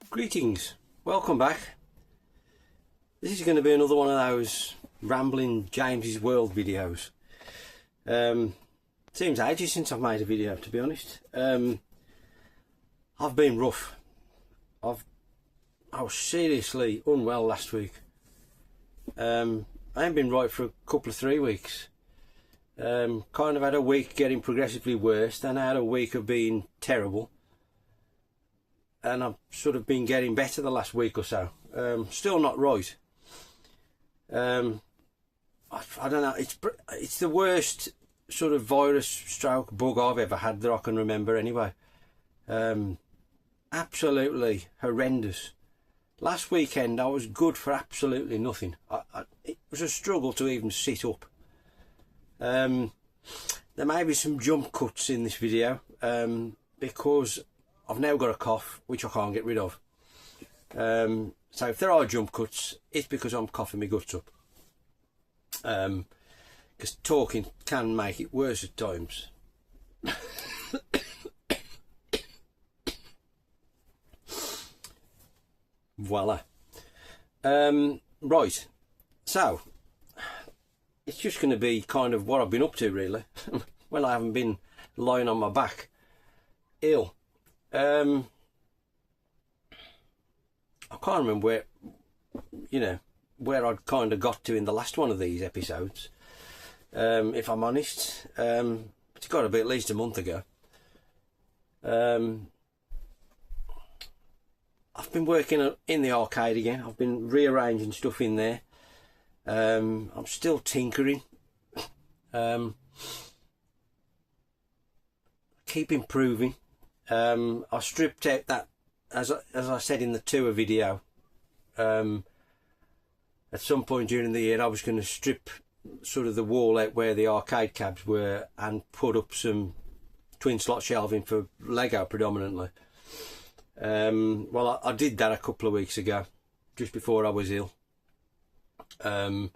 Greetings, welcome back. This is going to be another one of those rambling James's World videos. Seems ages since I've made a video, to be honest. I've been rough. I was seriously unwell last week. I ain't been right for a couple of 3 weeks. Kind of had a week getting progressively worse, then I had a week of being terrible. And I've sort of been getting better the last week or so. Still not right. I don't know. It's the worst sort of virus stroke bug I've ever had that I can remember anyway. Absolutely horrendous. Last weekend I was good for absolutely nothing. It was a struggle to even sit up. There may be some jump cuts in this video because I've now got a cough which I can't get rid of. So if there are jump cuts, it's because I'm coughing my guts up. Because talking can make it worse at times. Voila. Right, so it's just going to be kind of what I've been up to, really. When I haven't been lying on my back ill. I can't remember where I'd kind of got to in the last one of these episodes, if I'm honest. It's got to be at least a month ago. I've been working in the arcade again. I've been rearranging stuff in there. I'm still tinkering. Keep improving. I stripped out that, as I said in the tour video, at some point during the year I was going to strip sort of the wall out where the arcade cabs were and put up some twin slot shelving for Lego predominantly. Well, I did that a couple of weeks ago, just before I was ill. And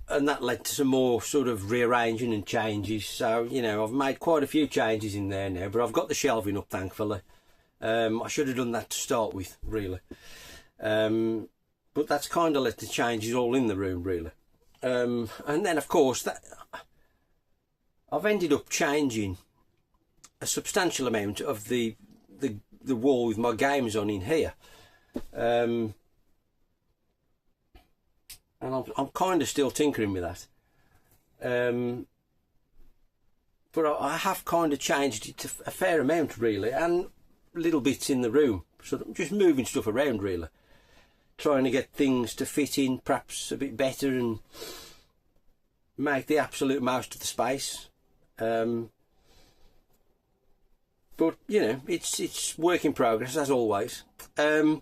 that led to some more sort of rearranging and changes. So, I've made quite a few changes in there now, but I've got the shelving up, thankfully. I should have done that to start with, really. But that's kind of led to changes all in the room, really. And then, of course, I've ended up changing a substantial amount of the wall with my games on in here. And I'm kind of still tinkering with that. But I have kind of changed it to a fair amount, really, and little bits in the room. So I'm just moving stuff around, really. Trying to get things to fit in perhaps a bit better and make the absolute most of the space. But, it's work in progress, as always. But,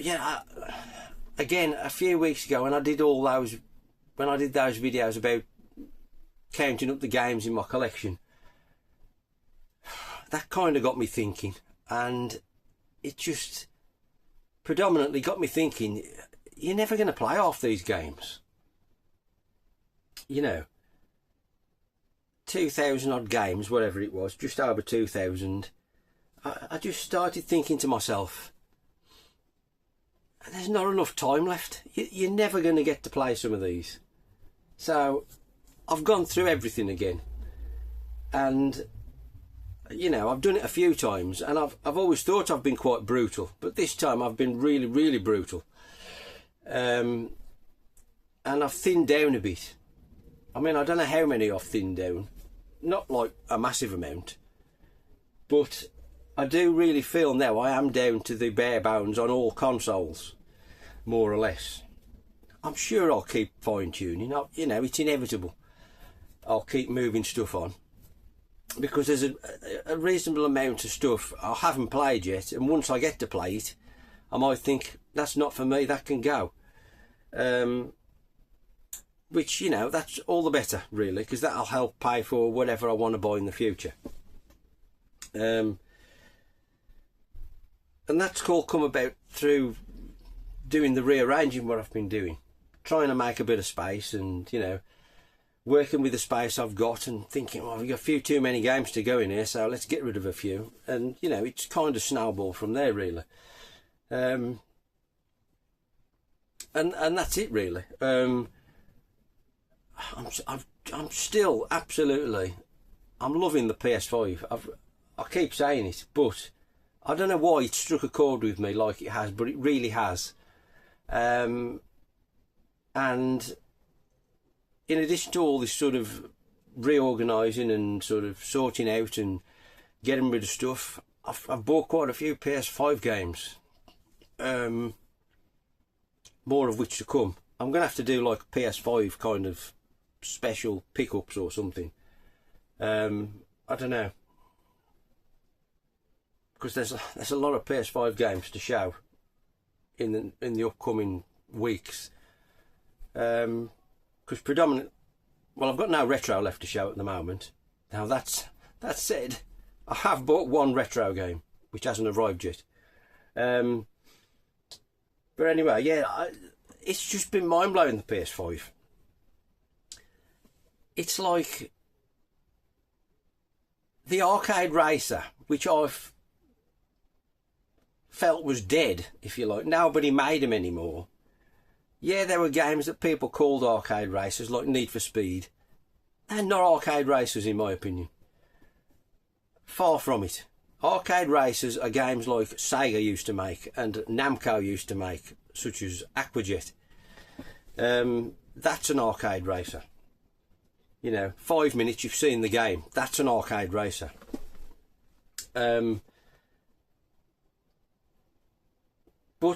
yeah, again, a few weeks ago when I did those videos about counting up the games in my collection, that kind of got me thinking, and it just predominantly got me thinking, you're never going to play half these games. 2,000 odd games, whatever it was, just over 2,000. I just started thinking to myself, there's not enough time left. You're never going to get to play some of these. So I've gone through everything again, and I've done it a few times, and I've always thought I've been quite brutal, but this time I've been really, really brutal. And I've thinned down a bit. I mean, I don't know how many I've thinned down, not like a massive amount, but I do really feel now I am down to the bare bones on all consoles, more or less. I'm sure I'll keep fine-tuning. It's inevitable. I'll keep moving stuff on, because there's a reasonable amount of stuff I haven't played yet, and once I get to play it, I might think, that's not for me, that can go. Which, that's all the better, really, because that'll help pay for whatever I want to buy in the future. And that's all come about through doing the rearranging what I've been doing, trying to make a bit of space, and working with the space I've got and thinking, well, we've got a few too many games to go in here, so let's get rid of a few. And, you know, it's kind of snowballed from there, really. And that's it, really. I'm still absolutely, I'm loving the PS5. I keep saying it, but I don't know why it struck a chord with me like it has, but it really has. And in addition to all this sort of reorganising and sort of sorting out and getting rid of stuff, I've bought quite a few PS5 games. More of which to come. I'm going to have to do like PS5 kind of special pickups or something. I don't know. Because there's a lot of PS5 games to show in the upcoming weeks. Because predominant, well, I've got no retro left to show at the moment. Now that said, I have bought one retro game which hasn't arrived yet. But anyway, yeah, it's just been mind-blowing, the PS5. It's like the arcade racer, which I've felt was dead, if you like. Nobody made them anymore. Yeah, there were games that people called arcade racers, like Need for Speed. They're not arcade racers, in my opinion. Far from it. Arcade racers are games like Sega used to make and Namco used to make, such as Aquajet. That's an arcade racer. You know, 5 minutes, you've seen the game. That's an arcade racer. But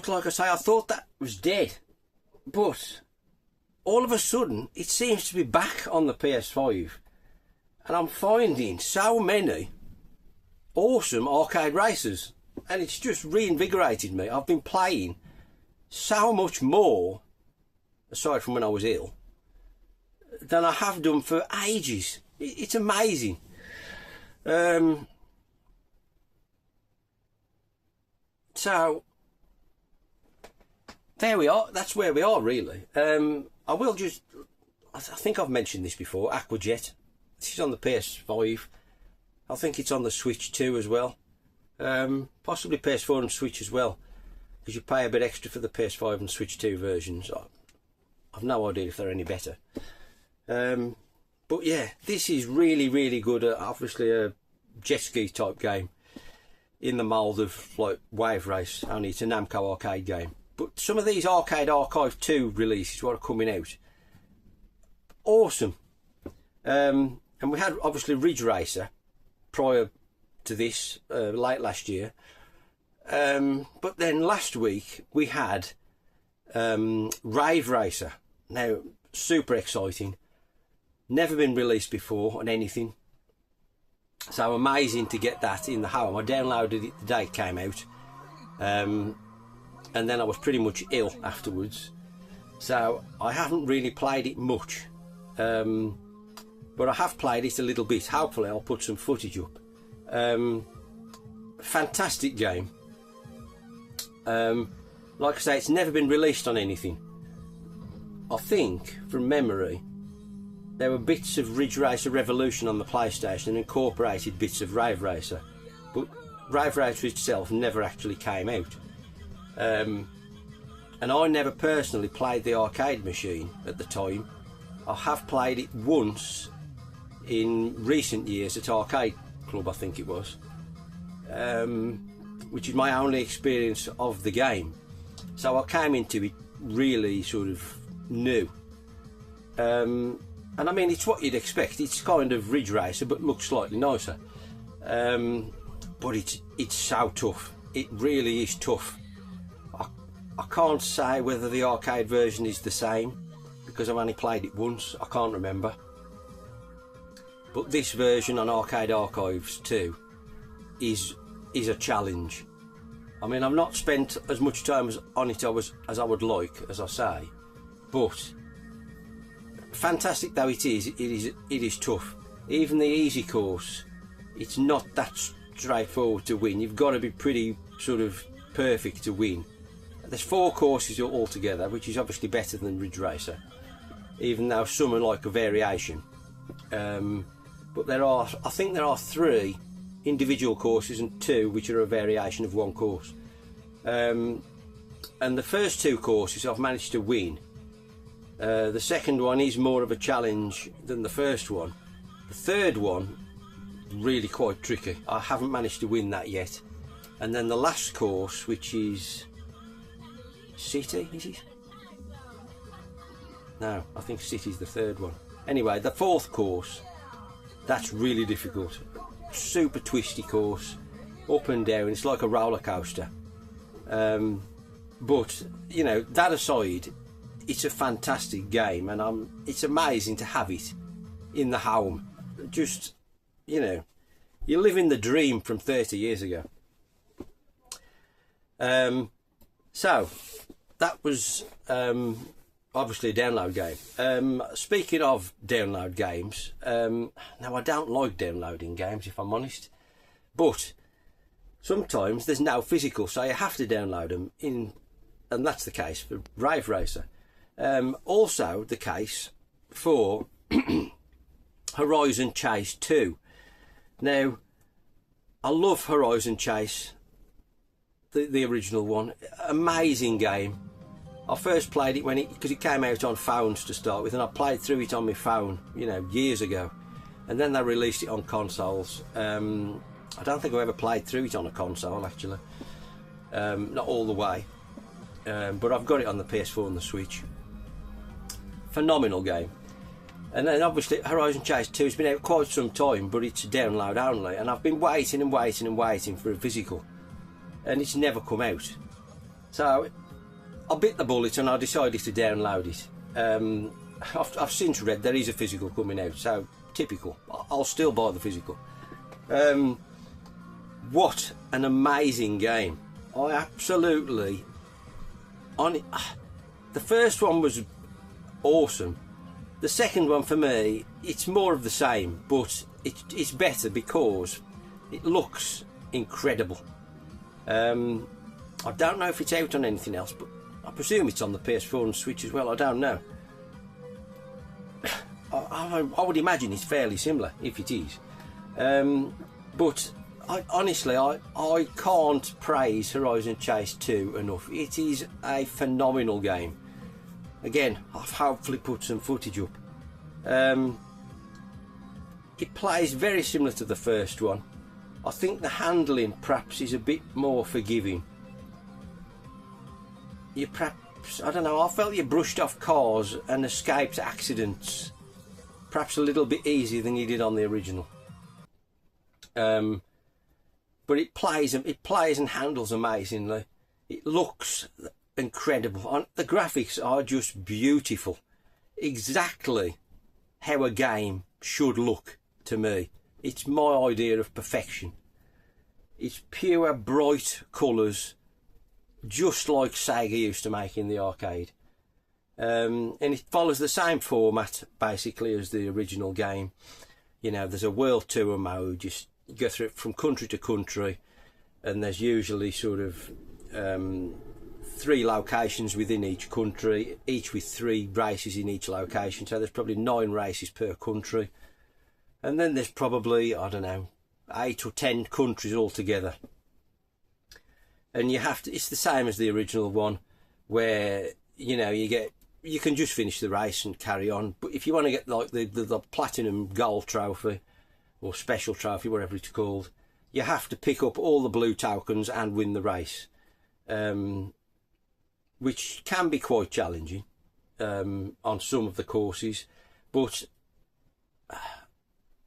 like I say, I thought that was dead. But all of a sudden, it seems to be back on the PS5. And I'm finding so many awesome arcade racers. And it's just reinvigorated me. I've been playing so much more, aside from when I was ill, than I have done for ages. It's amazing. So there we are. That's where we are, really. I will just, I think I've mentioned this before, Aquajet. This is on the PS5. I think it's on the Switch too as well. Possibly PS4 and Switch as well, because you pay a bit extra for the PS5 and Switch 2 versions. I've no idea if they're any better. But yeah, this is really, really good. Obviously a jet ski type game in the mould of like Wave Race, only it's a Namco arcade game. But some of these Arcade Archive 2 releases what are coming out, awesome. And we had obviously Ridge Racer prior to this, late last year. But then last week we had Rave Racer. Now, super exciting. Never been released before on anything. So amazing to get that in the home. I downloaded it the day it came out. And then I was pretty much ill afterwards. So I haven't really played it much. But I have played it a little bit. Hopefully I'll put some footage up. Fantastic game. Like I say, it's never been released on anything. I think, from memory, there were bits of Ridge Racer Revolution on the PlayStation and incorporated bits of Rave Racer. But Rave Racer itself never actually came out. And I never personally played the arcade machine at the time. I have played it once in recent years at Arcade Club, I think it was, which is my only experience of the game. So I came into it really sort of new. And I mean, it's what you'd expect. It's kind of Ridge Racer, but looks slightly nicer. But it's so tough. It really is tough. I can't say whether the arcade version is the same, because I've only played it once. I can't remember. But this version on Arcade Archives 2 is a challenge. I mean, I've not spent as much time on it as I would like, as I say, but fantastic though it is tough. Even the easy course, it's not that straightforward to win. You've got to be pretty sort of perfect to win. There's 4 courses altogether, which is obviously better than Ridge Racer. even though some are like a variation. But I think there are 3 individual courses and 2 which are a variation of one course. And the first 2 courses I've managed to win. The second one is more of a challenge than the first one. The third one, really quite tricky. I haven't managed to win that yet. And then the last course, which is City, is it? No, I think City's the third one. Anyway, the 4th course, that's really difficult. Super twisty course, up and down. It's like a roller coaster. But you know, that aside, it's a fantastic game, and it's amazing to have it in the home. Just, you know, you're living the dream from 30 years ago. So that was obviously a download game. Speaking of download games, now I don't like downloading games, if I'm honest, but sometimes there's no physical, so you have to download them in, and that's the case for Rave Racer. Also the case for Horizon Chase 2. Now, I love Horizon Chase, the original one. Amazing game. I first played it because it came out on phones to start with, and I played through it on my phone, you know, years ago. And then they released it on consoles. I don't think I ever played through it on a console, actually. Not all the way. But I've got it on the PS4 and the Switch. Phenomenal game. And then obviously Horizon Chase 2 has been out quite some time, but it's download only, and I've been waiting and waiting and waiting for a physical, and it's never come out. So I bit the bullet and I decided to download it. I've since read there is a physical coming out, so typical. I'll still buy the physical. What an amazing game. I absolutely the first one was awesome. The second one, for me, it's more of the same, but it's better because it looks incredible. I don't know if it's out on anything else, but I presume it's on the PS4 and Switch as well. I don't know. I would imagine it's fairly similar, if it is. But honestly, I can't praise Horizon Chase 2 enough. It is a phenomenal game. Again, I've hopefully put some footage up. It plays very similar to the first one. I think the handling perhaps is a bit more forgiving. You perhaps, I don't know, I felt you brushed off cars and escaped accidents perhaps a little bit easier than you did on the original. But it plays and handles amazingly. It looks incredible. The graphics are just beautiful. Exactly how a game should look to me. It's my idea of perfection. It's pure bright colours, just like Sega used to make in the arcade. And it follows the same format basically as the original game. You know, there's a world tour mode, just go through it from country to country, and there's usually sort of 3 locations within each country, each with 3 races in each location, so there's probably 9 races per country. And then there's probably, I don't know, 8 or 10 countries altogether. And you have to, it's the same as the original one, where, you know, you can just finish the race and carry on. But if you want to get like the platinum gold trophy or special trophy, whatever it's called, you have to pick up all the blue tokens and win the race, which can be quite challenging on some of the courses. But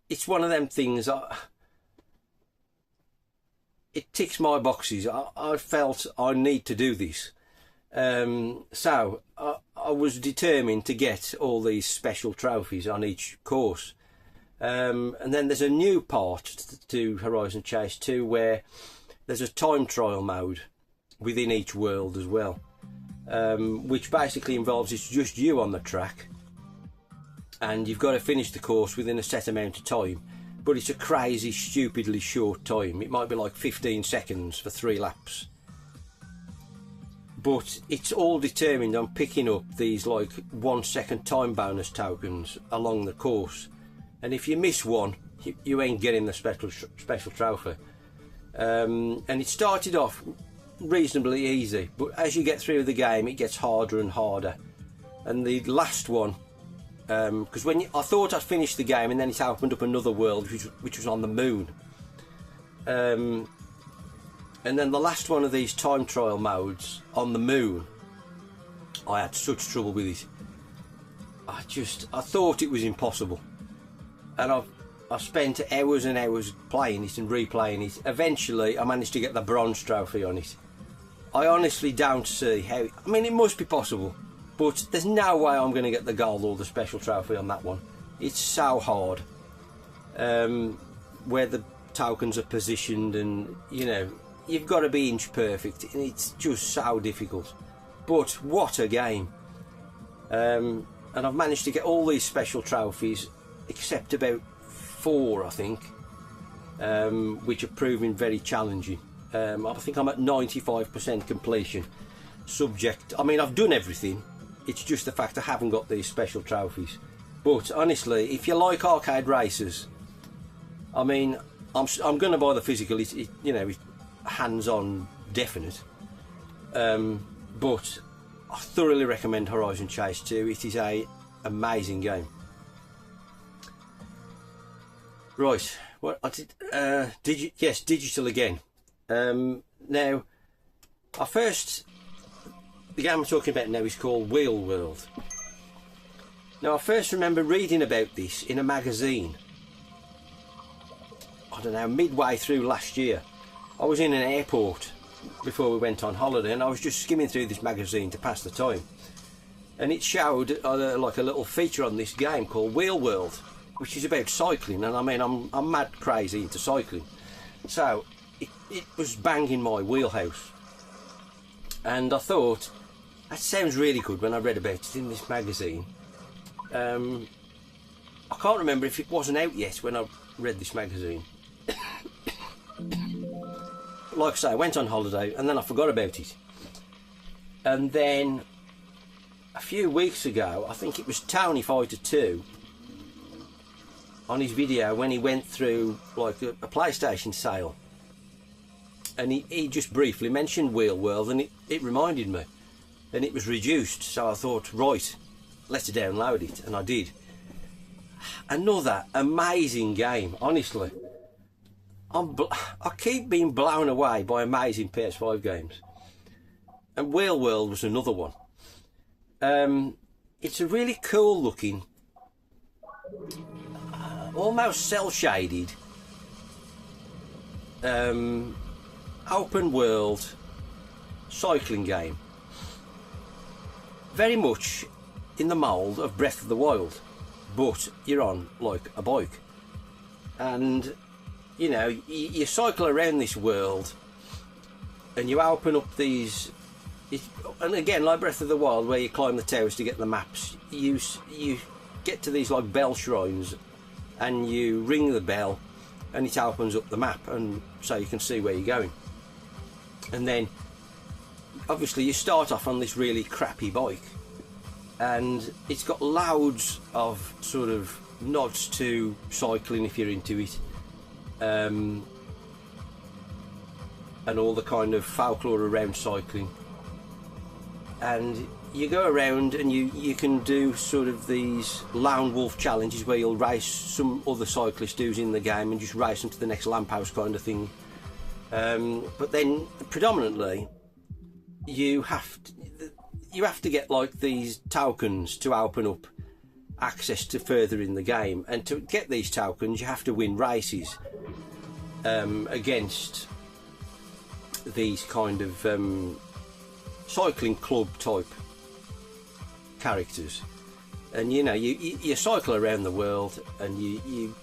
it's one of them things, it ticks my boxes. I felt I need to do this. So I was determined to get all these special trophies on each course. And then there's a new part to Horizon Chase 2 where there's a time trial mode within each world as well, which basically involves it's just you on the track and you've got to finish the course within a set amount of time, but it's a crazy, stupidly short time. It might be like 15 seconds for 3 laps. but it's all determined on picking up these like 1 second time bonus tokens along the course, and if you miss one, you ain't getting the special trophy. And it started off reasonably easy, but as you get through the game it gets harder and harder. And the last one, because I thought I'd finished the game, and then it opened up another world which was on the moon. And then the last one of these time trial modes on the moon, I had such trouble with it. I thought it was impossible, and I spent hours and hours playing it and replaying it. Eventually I managed to get the bronze trophy on it. I honestly don't see how, I mean, it must be possible, but there's no way I'm going to get the gold or the special trophy on that one. It's so hard, where the tokens are positioned, and you know, you've got to be inch perfect, and it's just so difficult. But what a game. And I've managed to get all these special trophies except about 4, I think, which are proving very challenging. I think I'm at 95% completion. I mean, I've done everything, it's just the fact I haven't got these special trophies. But honestly, if you like arcade races, I mean, I'm going to buy the physical. You know, it's hands-on definite, but I thoroughly recommend Horizon Chase 2. It is a amazing game. Right, what I did, yes, digital again. Now, the game I'm talking about now is called Wheel World. Now, I first remember reading about this in a magazine, I don't know, midway through last year. I was in an airport before we went on holiday, and I was just skimming through this magazine to pass the time, and it showed like a little feature on this game called Wheel World, which is about cycling. And I mean, I'm mad crazy into cycling, so it was bang in my wheelhouse, and I thought, that sounds really good when I read about it in this magazine. I can't remember if it wasn't out yet when I read this magazine. Like I say, I went on holiday and then I forgot about it. And then a few weeks ago, I think it was Tony Fighter 2, on his video when he went through like a PlayStation sale, and he just briefly mentioned Wheel World, and it reminded me, and it was reduced, so I thought, right, let's download it, and I did. Another amazing game, honestly. I keep being blown away by amazing PS5 games, and Wheel World was another one. It's a really cool looking, almost cel shaded, open world cycling game, very much in the mould of Breath of the Wild, but you're on like a bike, and you know, you cycle around this world and you open up these, and again, like Breath of the Wild, where you climb the towers to get the maps, you get to these like bell shrines, and you ring the bell and it opens up the map, and so you can see where you're going. And then obviously you start off on this really crappy bike, and it's got loads of sort of nods to cycling if you're into it, and all the kind of folklore around cycling. And you go around and you can do sort of these lone wolf challenges where you'll race some other cyclist who's in the game and just race them to the next lamppost kind of thing. But then predominantly you have to get like these tokens to open up access to further in the game, and to get these tokens you have to win races against these kind of cycling club type characters. And you know, you cycle around the world and you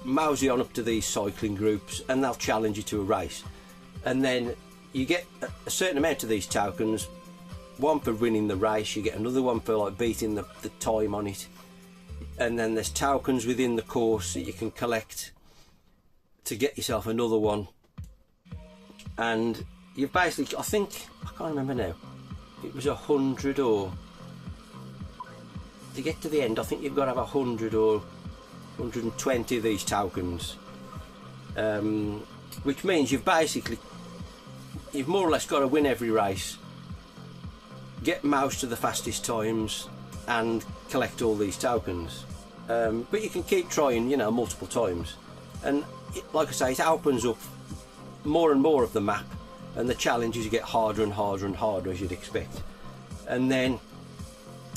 mosey on up to these cycling groups, and they'll challenge you to a race, and then you get a certain amount of these tokens, one for winning the race, you get another one for like beating the time on it, and then there's tokens within the course that you can collect to get yourself another one. And you've basically, I can't remember now, it was 100, or to get to the end I think you've got to have 100 or 120 of these tokens, which means you've more or less got to win every race, get most of the fastest times and collect all these tokens. But you can keep trying, you know, multiple times, and like I say, it opens up more and more of the map, and the challenges get harder and harder and harder, as you'd expect. And then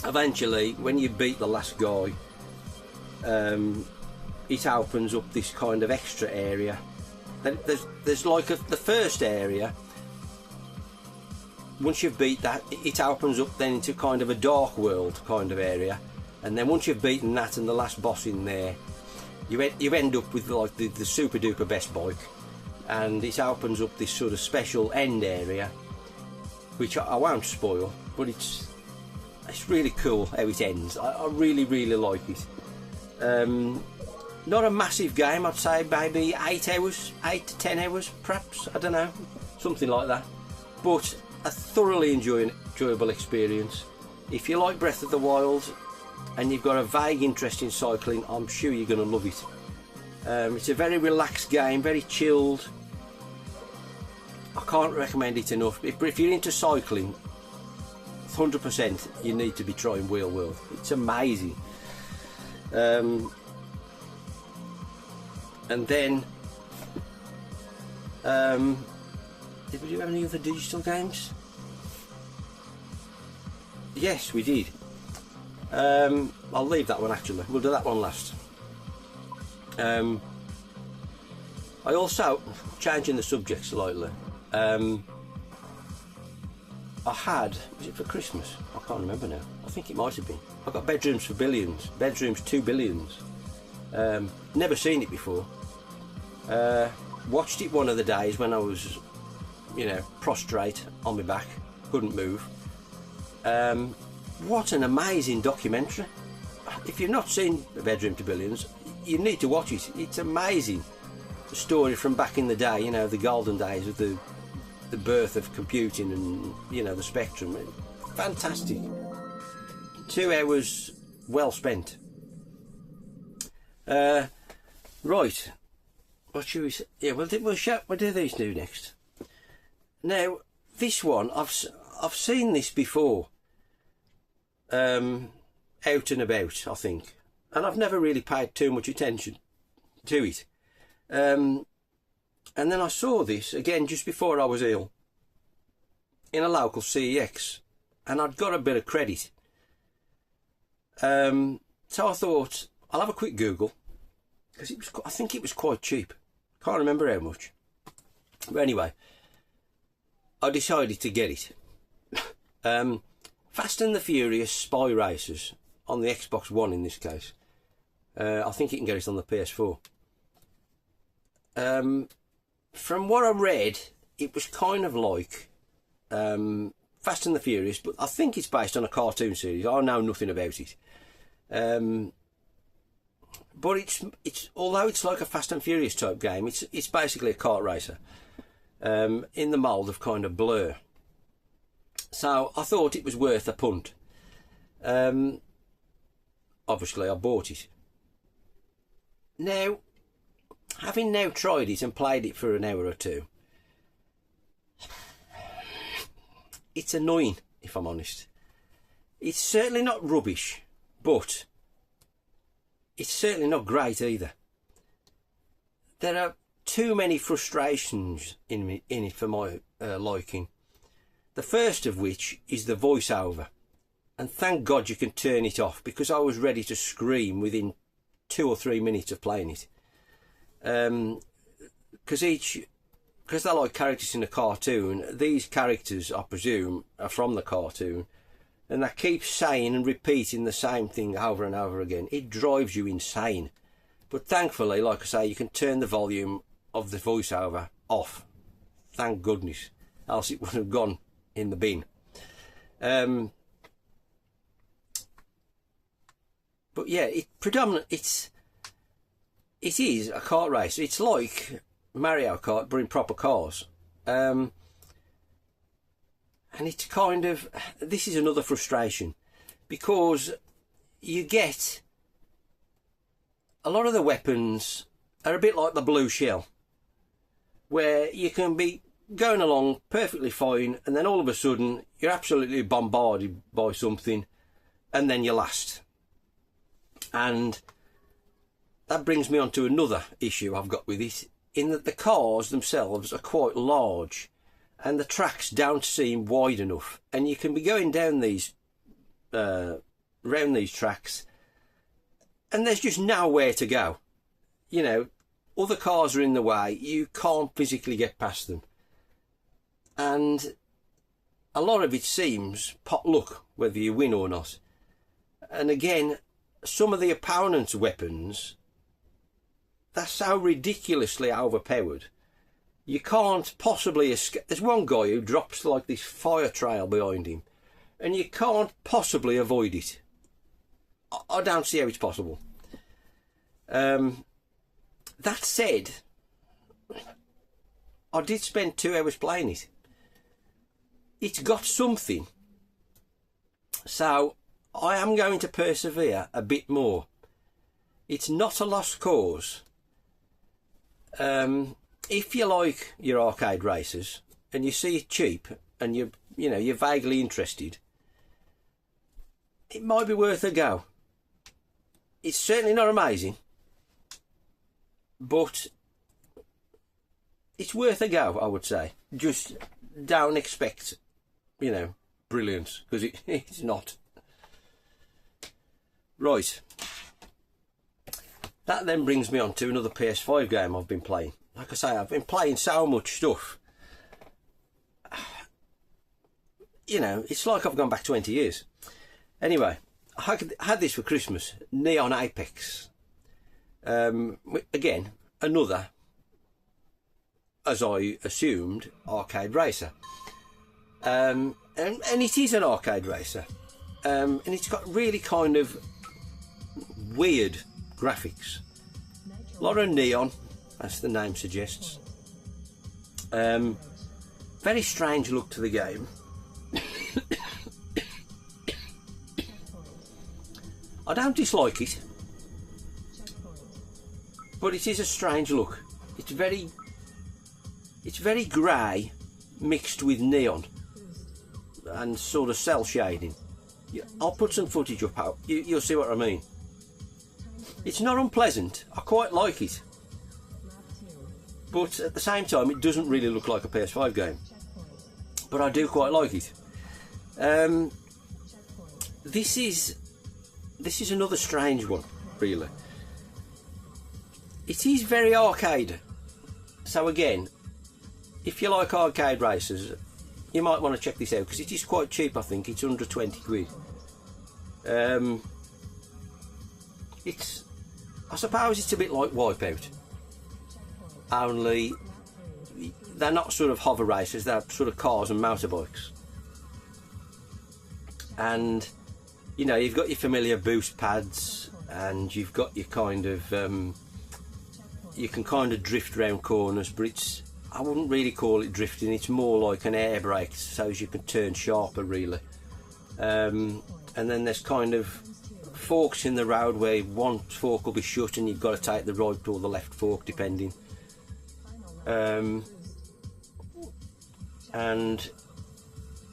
eventually when you beat the last guy, it opens up this kind of extra area. There's like the first area, once you've beat that, it opens up then into kind of a dark world kind of area, and then once you've beaten that and the last boss in there, you end up with like the super duper best bike, and it opens up this sort of special end area, which I won't spoil, but it's really cool how it ends. I really like it. Not a massive game, I'd say maybe 8 to 10 hours perhaps, I don't know, something like that, but a thoroughly enjoyable experience. If you like Breath of the Wild and you've got a vague interest in cycling, I'm sure you're going to love it. It's a very relaxed game, very chilled. I can't recommend it enough. If you're into cycling, 100% you need to be trying Wheel World. It's amazing. And then did we do have any other digital games? Yes, we did. I'll leave that one actually. We'll do that one last. I also, changing the subject slightly, I had, was it for Christmas? I can't remember now. I think it might have been. I got Bedrooms for Billions. Bedrooms 2 Billions. Never seen it before. Watched it one of the days when I was, you know, prostrate on my back, couldn't move. What an amazing documentary. If you've not seen Bedroom to Billions, you need to watch it. It's amazing. The story from back in the day, you know, the golden days of the birth of computing and, you know, the spectrum. Fantastic. 2 hours well spent. Right, what should we say? Yeah, we'll do these two next. Now, this one, I've seen this before, out and about, I think, and I've never really paid too much attention to it. And then I saw this again just before I was ill in a local CEX, and I'd got a bit of credit. So I thought I'll have a quick Google, because I think it was quite cheap. Can't remember how much. But anyway, I decided to get it. Fast and the Furious Spy Racers on the Xbox One in this case. I think you can get it on the PS4. From what I read, it was kind of like Fast and the Furious, but I think it's based on a cartoon series. I know nothing about it. But it's although it's like a Fast and Furious type game, it's basically a kart racer in the mould of kind of Blur. So I thought it was worth a punt. Obviously I bought it. Now, having now tried it and played it for an hour or two, it's annoying, if I'm honest. It's certainly not rubbish, but it's certainly not great either. There are too many frustrations in it for my liking. The first of which is the voiceover, and thank God you can turn it off, because I was ready to scream within 2 or 3 minutes of playing it. Because they're like characters in a cartoon, these characters, I presume, are from the cartoon, and they keep saying and repeating the same thing over and over again. It drives you insane. But thankfully, like I say, you can turn the volume of the voiceover off. Thank goodness, else it would have gone in the bin. But yeah, it is a kart race. It's like Mario Kart, but in proper cars. And it's kind of, this is another frustration, because you get a lot of the weapons are a bit like the blue shell, where you can be going along perfectly fine and then all of a sudden you're absolutely bombarded by something and then you're lost. And that brings me on to another issue I've got with it, in that the cars themselves are quite large and the tracks don't seem wide enough, and you can be going down these round these tracks and there's just nowhere to go. You know, other cars are in the way, you can't physically get past them, and a lot of it seems pot luck whether you win or not. And again, some of the opponent's weapons, they're so ridiculously overpowered, you can't possibly escape. There's one guy who drops like this fire trail behind him and you can't possibly avoid it. I don't see how it's possible. That said, I did spend 2 hours playing it. It's got something, so I am going to persevere a bit more. It's not a lost cause. If you like your arcade races and you see it cheap and you're vaguely interested, it might be worth a go. It's certainly not amazing, but it's worth a go, I would say. Just don't expect, brilliance, because it's not. Right. That then brings me on to another PS5 game I've been playing. Like I say, I've been playing so much stuff. It's like I've gone back 20 years. Anyway, I had this for Christmas, Neon Apex. Again, another, as I assumed, arcade racer. And it is an arcade racer. And it's got really kind of weird graphics. A lot of neon, as the name suggests. Very strange look to the game. I don't dislike it, but it is a strange look. It's very grey mixed with neon and sort of cell shading. I'll put some footage up out. You'll see what I mean. It's not unpleasant. I quite like it, but at the same time it doesn't really look like a PS5 game, but I do quite like it. This is another strange one, really. It is very arcade, so again, if you like arcade races, you might want to check this out, because it is quite cheap. I think it's under 20 quid. I suppose it's a bit like Wipeout, only they're not sort of hover races, they're sort of cars and motorbikes. And you've got your familiar boost pads, and you've got your kind of you can kind of drift around corners, but I wouldn't really call it drifting. It's more like an air brake, so as you can turn sharper, really. And then there's kind of forks in the road where one fork will be shut and you've got to take the right or the left fork, depending. And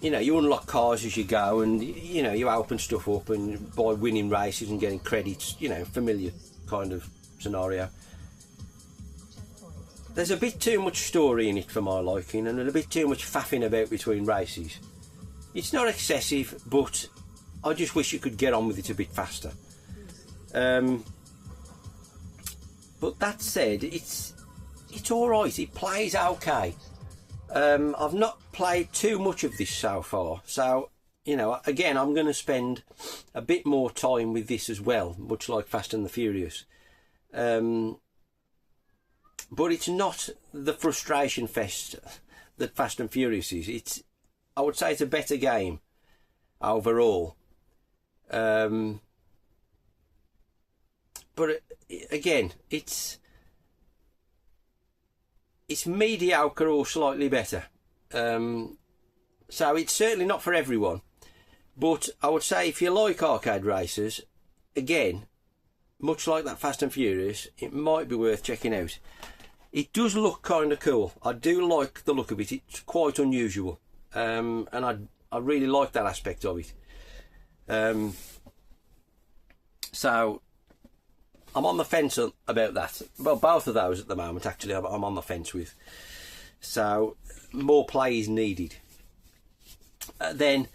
you unlock cars as you go, and you open stuff up and by winning races and getting credits, familiar kind of scenario. There's a bit too much story in it for my liking, and a bit too much faffing about between races. It's not excessive, but I just wish you could get on with it a bit faster. But that said, it's alright, it plays okay. I've not played too much of this so far, so again, I'm going to spend a bit more time with this as well, much like Fast and the Furious. But it's not the frustration fest that Fast and Furious is. I would say it's a better game overall. But again, it's mediocre or slightly better. So it's certainly not for everyone. But I would say if you like arcade races, again, much like that Fast and Furious, it might be worth checking out. It does look kind of cool. I do like the look of it. It's quite unusual. And I really like that aspect of it. So I'm on the fence about that. Well, both of those at the moment, actually, I'm on the fence with. So more play is needed. Then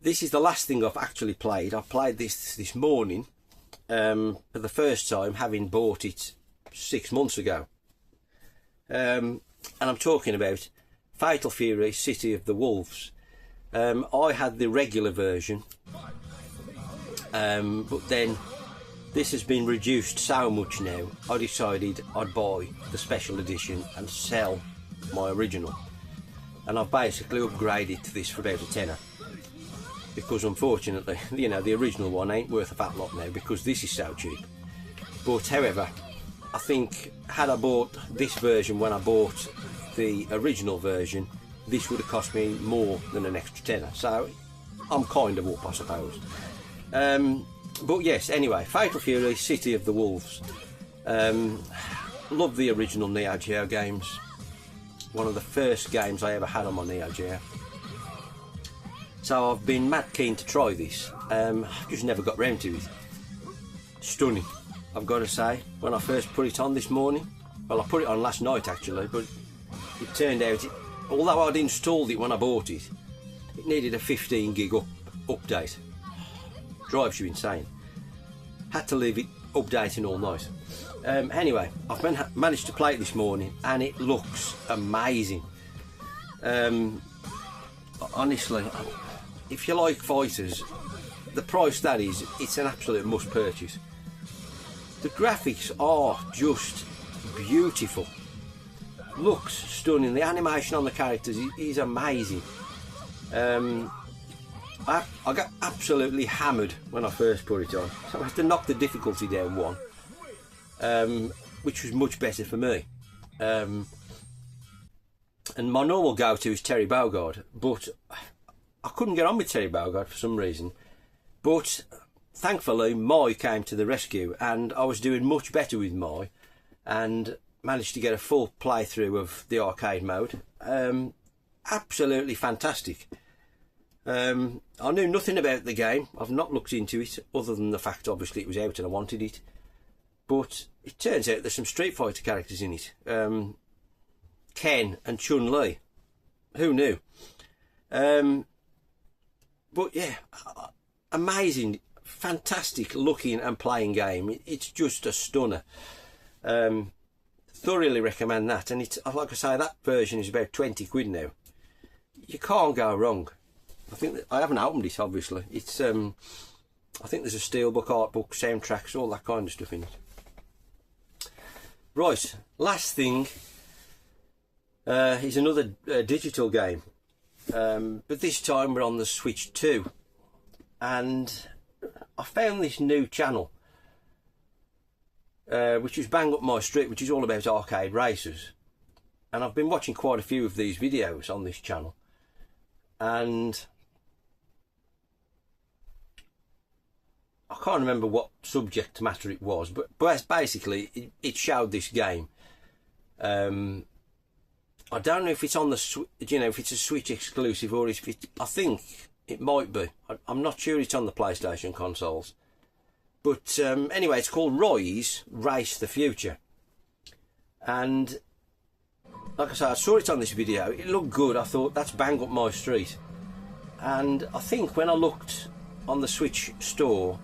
this is the last thing I've actually played. I played this morning for the first time, having bought it 6 months ago. And I'm talking about Fatal Fury City of the Wolves. I had the regular version, but then this has been reduced so much now, I decided I'd buy the special edition and sell my original. And I've basically upgraded to this for about a tenner. Because unfortunately, you know, the original one ain't worth a fat lot now because this is so cheap. But however, I think had I bought this version when I bought the original version, this would have cost me more than an extra tenner. So I'm kind of up, I suppose. But yes, anyway, Fatal Fury City of the Wolves. Love the original Neo Geo games. One of the first games I ever had on my Neo Geo. So I've been mad keen to try this. I've just never got round to it. Stunning, I've got to say. When I first put it on this morning, well, I put it on last night actually, but it turned out, although I'd installed it when I bought it, it needed a 15 gig update. Drives you insane. Had to leave it updating all night. Anyway, I've managed to play it this morning and it looks amazing. Honestly, if you like fighters, the price that is, it's an absolute must purchase. The graphics are just beautiful. Looks stunning. The animation on the characters is amazing. I got absolutely hammered when I first put it on. So I had to knock the difficulty down one, which was much better for me. And my normal go-to is Terry Bogard, but I couldn't get on with Terry Bogard for some reason. But thankfully, Mai came to the rescue, and I was doing much better with Mai, and managed to get a full playthrough of the arcade mode. Absolutely fantastic. I knew nothing about the game. I've not looked into it, other than the fact obviously it was out and I wanted it. But it turns out there's some Street Fighter characters in it. Ken and Chun-Li. Who knew? But yeah, amazing, fantastic looking and playing game. It's just a stunner. Thoroughly recommend that. And it's, like I say, that version is about 20 quid now. You can't go wrong. I think that, I haven't opened it obviously. It's I think there's a steelbook, art book, soundtracks, all that kind of stuff in it. Right, last thing is another digital game, but this time we're on the Switch 2, and I found this new channel which is Bang Up My Street, which is all about arcade races, and I've been watching quite a few of these videos on this channel, and I can't remember what subject matter it was, but basically it showed this game. I don't know if it's on the, you know, if it's a Switch exclusive or if it, I think it might be. I'm not sure it's on the PlayStation consoles. But anyway, it's called Rise Race the Future. And like I said, I saw it on this video. It looked good. I thought, that's bang up my street. And I think when I looked on the Switch store,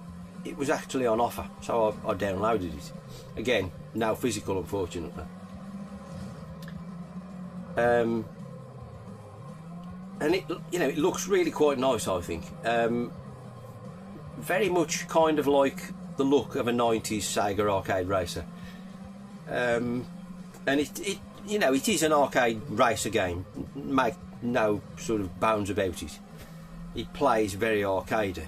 it was actually on offer, so I downloaded it. Again, no physical, unfortunately. And it, you know, it looks really quite nice, I think. Very much kind of like the look of a 90s Sega arcade racer. And it, you know, it is an arcade racer game. Make no sort of bounds about it. It plays very arcadey.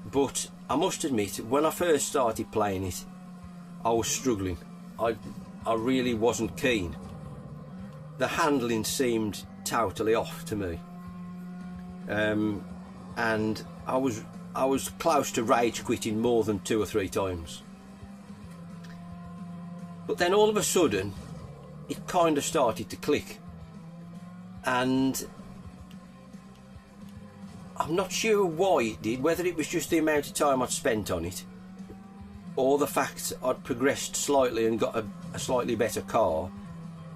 But I must admit, when I first started playing it, I was struggling. I really wasn't keen. The handling seemed totally off to me. and I was close to rage quitting more than 2 or 3 times. But then all of a sudden, it kind of started to click, and I'm not sure why it did, whether it was just the amount of time I'd spent on it, or the fact I'd progressed slightly and got a slightly better car,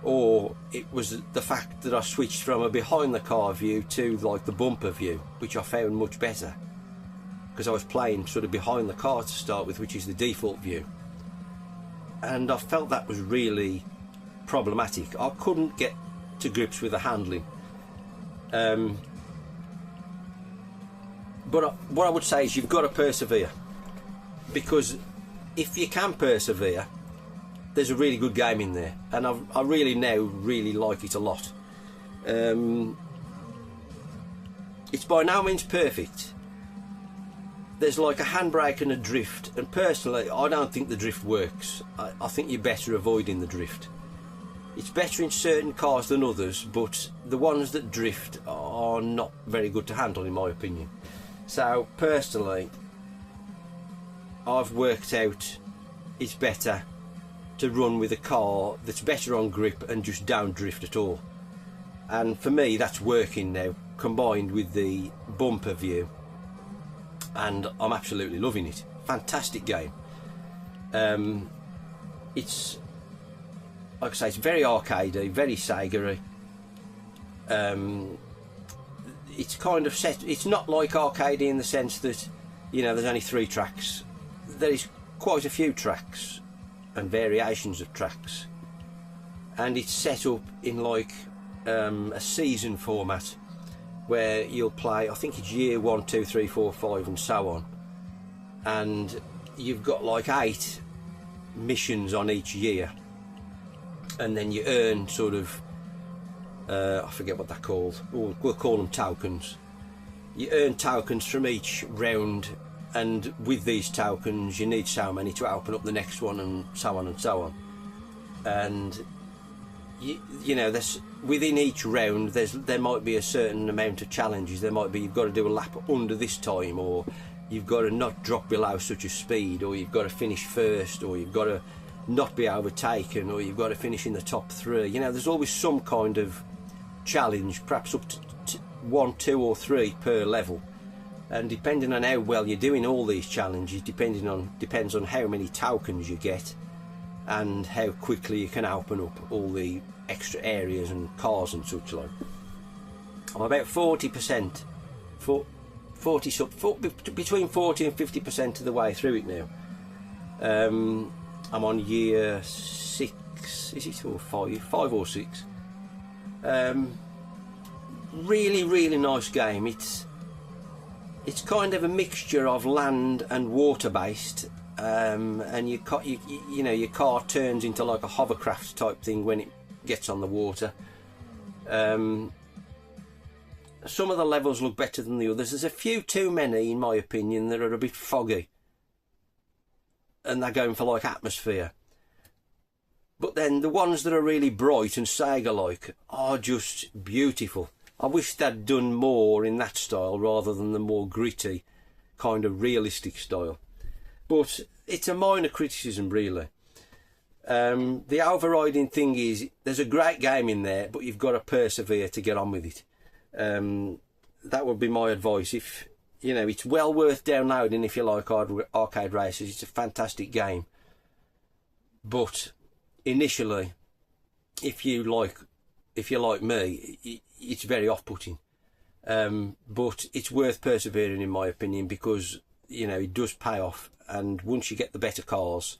or it was the fact that I switched from a behind the car view to like the bumper view, which I found much better, because I was playing sort of behind the car to start with, which is the default view, and I felt that was really problematic. I couldn't get to grips with the handling. But what I would say is you've got to persevere, because if you can persevere, there's a really good game in there, and I really now really like it a lot. It's by no means perfect. There's like a handbrake and a drift, and personally I don't think the drift works. I think you're better avoiding the drift. It's better in certain cars than others, but the ones that drift are not very good to handle in my opinion. So personally, I've worked out it's better to run with a car that's better on grip and just don't drift at all. And for me that's working now, combined with the bumper view, and I'm absolutely loving it. Fantastic game. It's, like I say, it's very arcadey, very Sega-y. It's kind of set, it's not like arcadey in the sense that, you know, there's only 3 tracks. There is quite a few tracks and variations of tracks, and it's set up in like a season format, where you'll play, I think it's year 1, 2, 3, 4, 5 and so on, and you've got like 8 missions on each year, and then you earn sort of I forget what they're called, we'll call them tokens. You earn tokens from each round, and with these tokens you need so many to open up the next one, and so on and so on. And you know, there's, within each round there might be a certain amount of challenges. There might be, you've got to do a lap under this time, or you've got to not drop below such a speed, or you've got to finish first, or you've got to not be overtaken, or you've got to finish in the top 3. You know, there's always some kind of challenge, perhaps up to 1, 2 or 3 per level, and depending on how well you're doing all these challenges, depends on how many tokens you get and how quickly you can open up all the extra areas and cars and such like. I'm about 40%, between 40 and 50% of the way through it now. I'm on year 6, is it, or 5 or 6. Really nice game. It's kind of a mixture of land and water based, and you know, your car turns into like a hovercraft type thing when it gets on the water. Some of the levels look better than the others. There's a few too many, in my opinion, that are a bit foggy, and they're going for like atmosphere. But then the ones that are really bright and Sega-like are just beautiful. I wish they'd done more in that style rather than the more gritty, kind of realistic style. But it's a minor criticism, really. The overriding thing is, there's a great game in there, but you've got to persevere to get on with it. That would be my advice. If you know, it's well worth downloading if you like arcade races. It's a fantastic game. But initially, if you're like me, it's very off-putting. But it's worth persevering, in my opinion, because you know, it does pay off. And once you get the better cars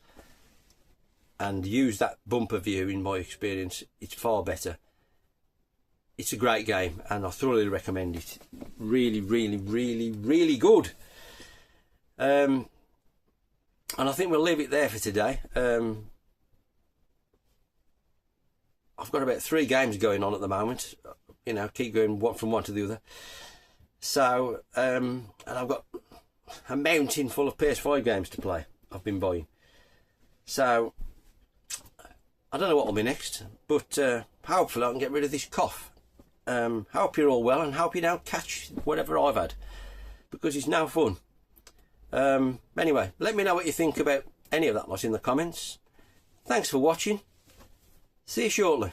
and use that bumper view, in my experience, it's far better. It's a great game, and I thoroughly recommend it. Really good. And I think we'll leave it there for today. I've got about 3 games going on at the moment. You know, keep going from one to the other. So, and I've got a mountain full of PS5 games to play. I've been buying. So, I don't know what will be next, but hopefully I can get rid of this cough Hope you're all well, and hope you don't catch whatever I've had, because it's no fun. Anyway, let me know what you think about any of that lot in the comments. Thanks for watching. See you shortly.